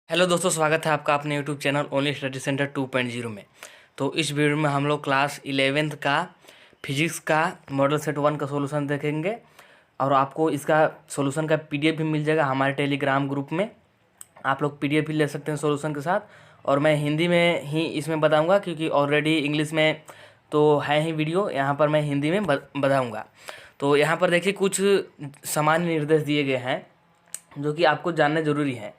Hello दोस्तों, स्वागत है आपका अपने YouTube channel only study centre 2.0 में। तो इस वीडियो में हम लोग क्लास 11th का फिजिक्स का मॉडल सेट 1 का सॉल्यूशन देखेंगे और आपको इसका सॉल्यूशन का पीडीएफ भी मिल जाएगा हमारे टेलीग्राम ग्रुप में। आप लोग पीडीएफ भी ले सकते हैं सॉल्यूशन के साथ, और मैं हिंदी में ही इसमें बताऊँगा क्योंकि ऑलरेडी इंग्लिश में तो है ही वीडियो, यहाँ पर मैं हिंदी में बताऊँगा। तो यहाँ पर देखिए कुछ सामान्य निर्देश दिए गए हैं जो कि आपको जानना जरूरी है।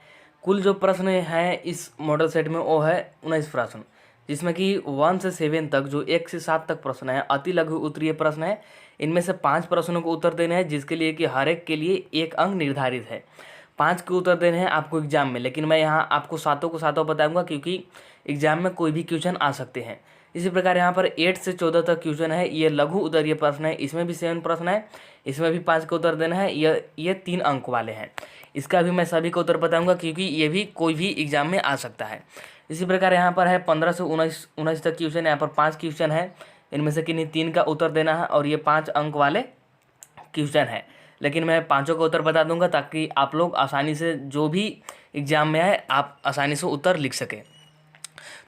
कुल जो प्रश्न है इस मॉडल सेट में वो है 19 प्रश्न, जिसमें कि 1 से 7 तक जो 1 से 7 तक प्रश्न है अति लघु उत्तरीय प्रश्न है। इनमें से 5 प्रश्नों को उत्तर देने हैं, जिसके लिए कि हर एक के लिए 1 अंक निर्धारित है। 5 के उत्तर देने हैं आपको एग्जाम में, लेकिन मैं यहाँ आपको सातों को सातों बताऊंगा क्योंकि एग्जाम में कोई भी क्वेश्चन आ सकते हैं। इसी प्रकार यहाँ पर 8 से 14 तक क्वेश्चन है, ये लघु उत्तरीय प्रश्न है। इसमें भी 7 प्रश्न है, इसमें भी 5 का उत्तर देना है। ये 3 अंक वाले हैं। इसका भी मैं सभी का उत्तर बताऊंगा क्योंकि ये भी कोई भी एग्जाम में आ सकता है। इसी प्रकार यहाँ पर है 15 से 19 तक क्वेश्चन, यहाँ पर 5 क्वेश्चन है। इनमें से किन्हीं 3 का उत्तर देना है और ये 5 अंक वाले क्वेश्चन है, लेकिन मैं पाँचों का उत्तर बता दूंगा ताकि आप लोग आसानी से जो भी एग्जाम में आए आप आसानी से उत्तर लिख सकें।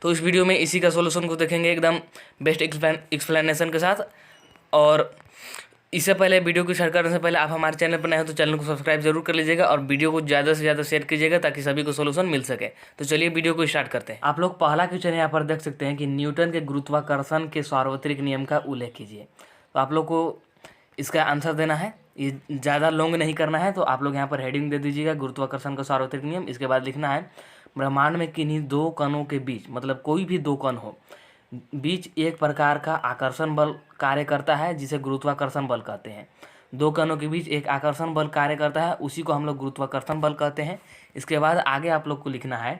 तो इस वीडियो में इसी का सॉल्यूशन को देखेंगे एकदम बेस्ट एक्सप्लेनेशन के साथ। और इससे पहले वीडियो को स्टार्ट करने से पहले आप हमारे चैनल पर नए हो तो चैनल को सब्सक्राइब जरूर कर लीजिएगा और वीडियो को ज़्यादा से ज़्यादा शेयर कीजिएगा ताकि सभी को सॉल्यूशन मिल सके। तो चलिए वीडियो को स्टार्ट करते हैं। आप लोग पहला क्वेश्चन यहाँ पर देख सकते हैं कि न्यूटन के गुरुत्वाकर्षण के सार्वत्रिक नियम का उल्लेख कीजिए। तो आप लोग को इसका आंसर देना है, ये ज़्यादा लॉन्ग नहीं करना है। तो आप लोग यहाँ पर हेडिंग दे दीजिएगा गुरुत्वाकर्षण का सार्वत्रिक नियम। इसके बाद लिखना है ब्रह्मांड में किन्हीं दो कणों के बीच, मतलब कोई भी दो कण हो, बीच एक प्रकार का आकर्षण बल कार्य करता है जिसे गुरुत्वाकर्षण बल कहते हैं। दो कणों के बीच एक आकर्षण बल कार्य करता है, उसी को हम लोग गुरुत्वाकर्षण बल कहते हैं। इसके बाद आगे आप लोग को लिखना है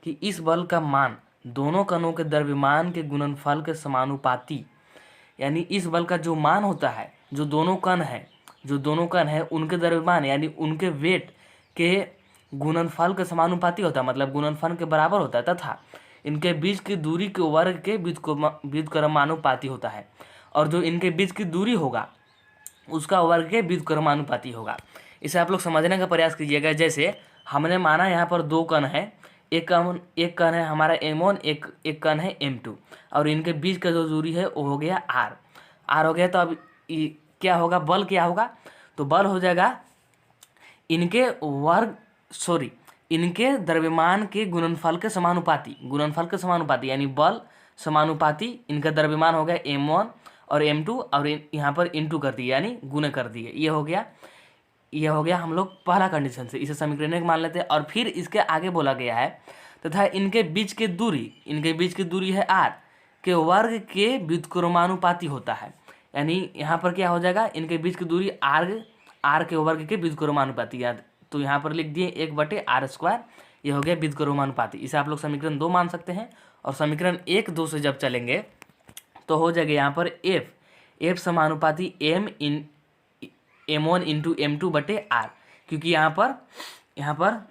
कि इस बल का मान दोनों कणों के द्रव्यमान के गुणनफल के समानुपाती, यानी इस बल का जो मान होता है जो दोनों कण है उनके द्रव्यमान यानी उनके वेट के गुणनफल के समानुपाती होता है, मतलब गुणनफल के बराबर होता है, तथा इनके बीच की दूरी के वर्ग के व्युत्क्रमानुपाती होता है। और जो इनके बीच की दूरी होगा उसका वर्ग के व्युत्क्रमानुपाती होगा। इसे आप लोग समझने का प्रयास कीजिएगा। जैसे हमने माना यहाँ पर दो कण है, एक कण है हमारा m1, एक कण है m2, और इनके बीच का जो दूरी है वो हो गया r हो गया। तो अब क्या होगा, बल क्या होगा, तो बल हो जाएगा इनके द्रव्यमान के गुणनफल के समानुपाती, यानी बल समानुपाती इनका द्रव्यमान हो गया m1 और m2, और यहाँ पर इंटू कर दिए यानी गुणे कर दिए। ये हो गया हम लोग पहला कंडीशन से, इसे समीकरण एक मान लेते हैं। और फिर इसके आगे बोला गया है तथा इनके बीच की दूरी है r के वर्ग के व्युत्क्रमानुपाती होता है। यानी यहाँ पर क्या हो जाएगा, इनके बीच की दूरी r के वर्ग के व्युत्क्रमानुपाती, याद तो यहाँ पर लिख दिए 1/r²। ये हो गया व्युत्क्रमानुपाती। इसे आप लोग समीकरण 2 मान सकते हैं। और समीकरण 1, 2 से जब चलेंगे तो हो जाएगा यहाँ पर f समानुपाती m1 इंटू m2/r, क्योंकि यहाँ पर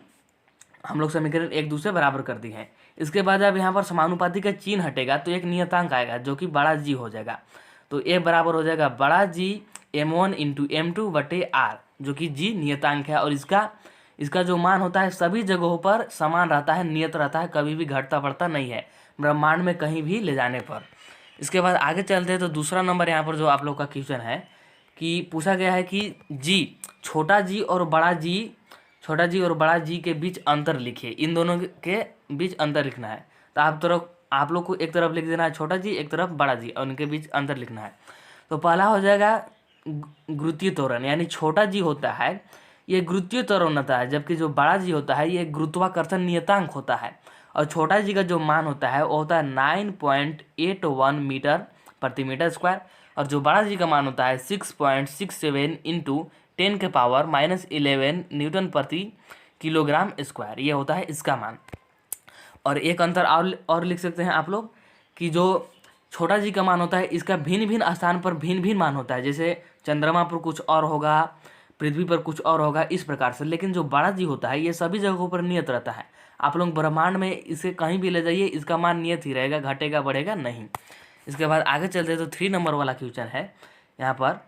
हम लोग समीकरण 1, 2 से बराबर कर दिए हैं। इसके बाद अब यहाँ पर समानुपाती का चिन्ह हटेगा तो एक नियतांक आएगा जो कि बड़ा जी हो जाएगा। तो a बराबर हो जाएगा बड़ा जी m1 इंटू m2/r, जो कि g नियतांक है। और इसका जो मान होता है सभी जगहों पर समान रहता है, नियत रहता है, कभी भी घटता बढ़ता नहीं है ब्रह्मांड में कहीं भी ले जाने पर। इसके बाद आगे चलते हैं तो दूसरा नंबर यहाँ पर जो आप लोग का क्वेश्चन है कि पूछा गया है कि छोटा जी और बड़ा जी के बीच अंतर लिखिए। इन दोनों के बीच अंतर लिखना है। तो आप लोग को एक तरफ लिख देना है छोटा जी, एक तरफ बड़ा जी, और उनके बीच अंतर लिखना है। तो पहला हो जाएगा गुरुत्वीय त्वरण, यानी छोटा जी होता है ये गुरुत्वीय त्वरण होता है, जबकि जो बड़ा जी होता है ये गुरुत्वाकर्षण नियतांक होता है। और छोटा जी का जो मान होता है वो होता है 9.81 मीटर प्रति मीटर स्क्वायर, और जो बड़ा जी का मान होता है 6.67 इंटू 10⁻⁻11 न्यूटन प्रति किलोग्राम स्क्वायर। ये होता है इसका मान। और एक अंतर और लिख सकते हैं आप लोग कि जो छोटा जी का मान होता है इसका भिन्न भिन्न स्थान पर भिन्न भिन्न मान होता है। जैसे चंद्रमा पर कुछ और होगा, पृथ्वी पर कुछ और होगा, इस प्रकार से। लेकिन जो बड़ा जी होता है ये सभी जगहों पर नियत रहता है। आप लोग ब्रह्मांड में इसे कहीं भी ले जाइए, इसका मान नियत ही रहेगा, घटेगा बढ़ेगा नहीं। इसके बाद आगे चलते हैं तो 3 नंबर वाला क्वेश्चन है यहाँ पर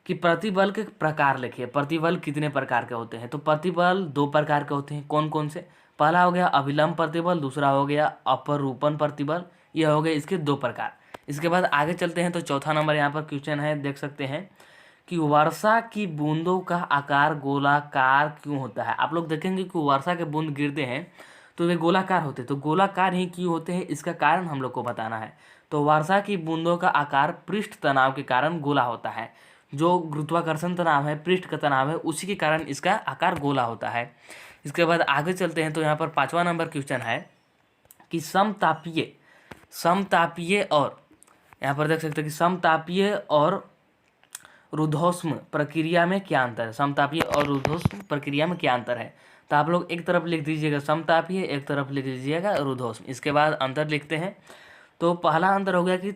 कि प्रतिबल के प्रकार लिखिए। प्रतिबल कितने प्रकार के होते हैं, तो प्रतिबल 2 प्रकार के होते हैं। कौन कौन से, पहला हो गया अभिलंब प्रतिबल, दूसरा हो गया अपरूपण प्रतिबल। यह हो गए इसके दो प्रकार। इसके बाद आगे चलते हैं तो चौथा नंबर यहाँ पर क्वेश्चन है, देख सकते हैं कि वर्षा की बूंदों का आकार गोलाकार क्यों होता है। आप लोग देखेंगे कि वर्षा के बूंद गिरते हैं तो वे गोलाकार होते हैं, तो गोलाकार ही क्यों होते हैं इसका कारण हम लोग को बताना है। तो वर्षा की बूंदों का आकार पृष्ठ तनाव के कारण गोला होता है। जो गुरुत्वाकर्षण तनाव है, पृष्ठ का तनाव है, उसी के कारण इसका आकार गोला होता है। इसके बाद आगे चलते हैं तो यहाँ पर पाँचवा नंबर क्वेश्चन है कि समतापीय और यहाँ पर देख सकते हैं कि समतापीय और रुद्धोष्म प्रक्रिया में क्या अंतर है। समतापीय और रुद्धोष्म प्रक्रिया में क्या अंतर है, तो आप लोग एक तरफ लिख दीजिएगा समतापीय, एक तरफ लिख दीजिएगा रुद्धोष्म। इसके बाद अंतर लिखते हैं तो पहला अंतर हो गया कि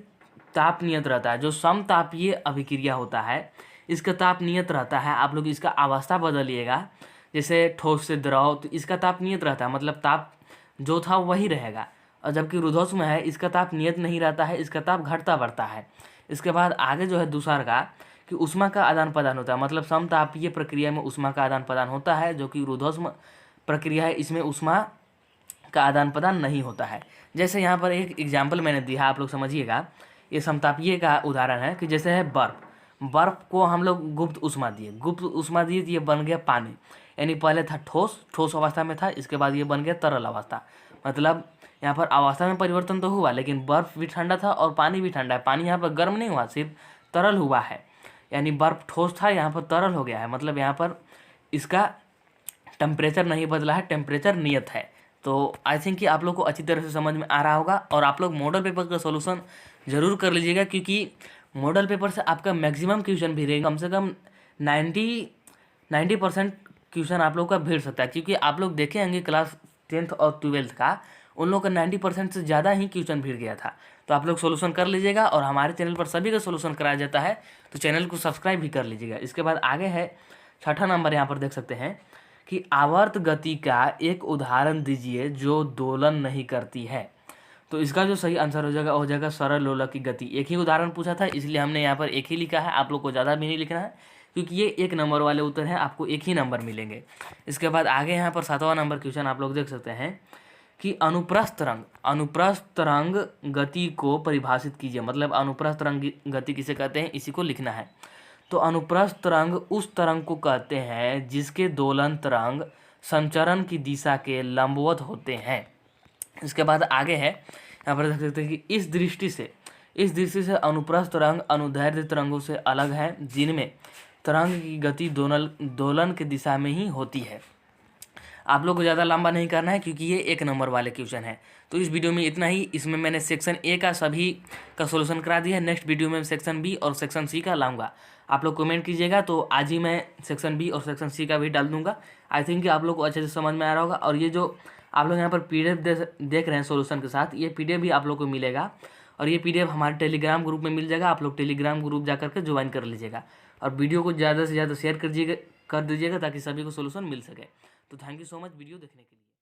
ताप नियत रहता है। जो समतापीय अभिक्रिया होता है इसका ताप नियत रहता है। आप लोग इसका अवस्था बदलिएगा, जैसे ठोस से द्रव, तो इसका ताप नियत रहता है, मतलब ताप जो था वही रहेगा। और जबकि रुद्धोष्म है इसका ताप नियत नहीं रहता है, इसका ताप घटता बढ़ता है। इसके बाद आगे जो है दूसरा का कि ऊष्मा का आदान प्रदान होता है, मतलब समतापीय प्रक्रिया में ऊष्मा का आदान प्रदान होता है, जो कि रुद्धोष्म प्रक्रिया है इसमें ऊष्मा का आदान प्रदान नहीं होता है। जैसे यहाँ पर एक एग्जाम्पल मैंने दिया, आप लोग समझिएगा। ये समतापीय का उदाहरण है कि जैसे है बर्फ को हम लोग गुप्त ऊष्मा दिए तो ये बन गया पानी। यानी पहले था ठोस अवस्था में था, इसके बाद ये बन गया तरल अवस्था। मतलब यहाँ पर अवस्था में परिवर्तन तो हुआ, लेकिन बर्फ भी ठंडा था और पानी भी ठंडा है। पानी यहाँ पर गर्म नहीं हुआ, सिर्फ तरल हुआ है। यानी बर्फ ठोस था, यहाँ पर तरल हो गया है, मतलब यहाँ पर इसका टेम्परेचर नहीं बदला है, टेम्परेचर नियत है। तो आई थिंक कि आप लोग को अच्छी तरह से समझ में आ रहा होगा। और आप लोग मॉडल पेपर का सॉल्यूशन ज़रूर कर लीजिएगा, क्योंकि मॉडल पेपर से आपका मैक्सिमम क्वेश्चन भी रहेगा, कम से कम 90% क्वेश्चन आप लोग का भिड़ सकता है। क्योंकि आप लोग देखे होंगे क्लास 10th और 12th का, उन लोग का 90% से ज़्यादा ही क्वेश्चन भिड़ गया था। तो आप लोग सॉल्यूशन कर लीजिएगा, और हमारे चैनल पर सभी का सॉल्यूशन कराया जाता है, तो चैनल को सब्सक्राइब भी कर लीजिएगा। इसके बाद आगे है छठा नंबर, यहाँ पर देख सकते हैं कि आवर्त गति का एक उदाहरण दीजिए जो दोलन नहीं करती है। तो इसका जो सही आंसर हो जाएगा सरल लोलक की गति। एक ही उदाहरण पूछा था, इसलिए हमने यहाँ पर एक ही लिखा है। आप लोग को ज़्यादा भी नहीं लिखना है, क्योंकि ये एक नंबर वाले उत्तर हैं, आपको एक ही नंबर मिलेंगे। इसके बाद आगे यहाँ पर 7वां नंबर क्वेश्चन आप लोग देख सकते हैं कि अनुप्रस्थ तरंग गति को परिभाषित कीजिए। मतलब अनुप्रस्थ तरंग गति किसे कहते हैं, इसी को लिखना है। तो अनुप्रस्थ तरंग उस तरंग को कहते हैं जिसके दोलन तरंग संचरण की दिशा के लंबवत होते हैं। इसके बाद आगे है, यहाँ पर देख सकते हैं कि इस दृष्टि से अनुप्रस्थ तरंग अनुदैर्ध्य तरंगों से अलग है, जिनमें तरंग की गति दोलन की दिशा में ही होती है। आप लोग को ज़्यादा लंबा नहीं करना है, क्योंकि ये एक नंबर वाले क्वेश्चन है। तो इस वीडियो में इतना ही। इसमें मैंने सेक्शन ए का सभी का सॉल्यूशन करा दिया है। नेक्स्ट वीडियो में सेक्शन बी और सेक्शन सी का लाऊंगा। आप लोग कमेंट कीजिएगा, तो आज ही मैं सेक्शन बी और सेक्शन सी का भी डाल दूंगा। आई थिंक कि आप लोग को अच्छे से समझ में आ रहा होगा। और ये जो आप लोग यहाँ पर PDF देख रहे हैं सॉल्यूशन के साथ, ये PDF भी आप लोग को मिलेगा। और ये PDF हमारे टेलीग्राम ग्रुप में मिल जाएगा। आप लोग टेलीग्राम ग्रुप जा करके ज्वाइन कर लीजिएगा। और वीडियो को ज़्यादा से ज़्यादा शेयर कर दीजिएगा, ताकि सभी को सॉल्यूशन मिल सके। तो thank you so much video देखने के लिए।